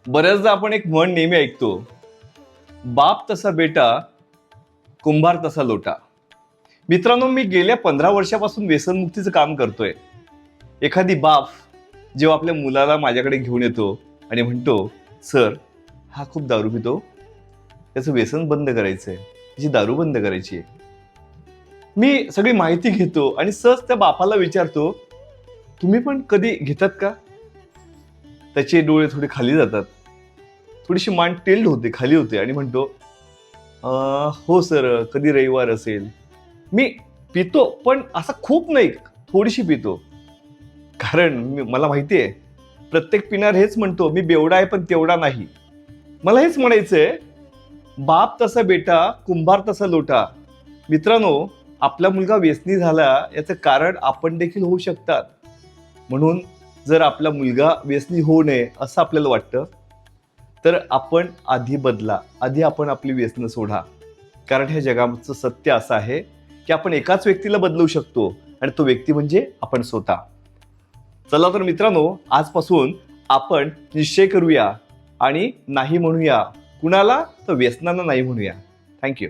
बऱ्याचदा आपण एक म्हण नेहमी ऐकतो, बाप तसा बेटा, कुंभार तसा लोटा. मित्रांनो, मी गेल्या 15 वर्षापासून व्यसनमुक्तीचं काम करतोय. एखादी बाप जेव्हा आपल्या मुलाला माझ्याकडे घेऊन येतो आणि म्हणतो, सर हा खूप दारू पितो, त्याचं व्यसन बंद करायचंय, त्याची दारू बंद करायची आहे. मी सगळी माहिती घेतो आणि सहज त्या बापाला विचारतो, तुम्ही पण कधी घेतात का? त्याचे डोळे थोडे खाली जातात, थोडीशी मान टिल्ड होते, खाली होते आणि म्हणतो, हो सर, कधी रविवार असेल. मी पितो, पण असं खूप नाही, थोडीशी पितो. कारण मला माहिती आहे, प्रत्येक पिणार हेच म्हणतो, मी बेवडा आहे पण तेवढा नाही. मला हेच म्हणायचंय, बाप तसा बेटा, कुंभार तसा लोटा. मित्रांनो, आपला मुलगा व्यसनी झाला याचं कारण आपण देखील होऊ शकतात. म्हणून जर आपला मुलगा व्यसनी होऊ नये असं आपल्याला वाटतं, तर आपण आधी बदला, आधी आपण आपली व्यसनं सोडा. कारण ह्या जगाचं सत्य असं आहे की आपण एकाच व्यक्तीला बदलू शकतो आणि तो व्यक्ती म्हणजे आपण स्वतः. चला तर मित्रांनो, आजपासून आपण निश्चय करूया आणि नाही म्हणूया. कुणाला? तर व्यसनांना नाही म्हणूया. थँक्यू.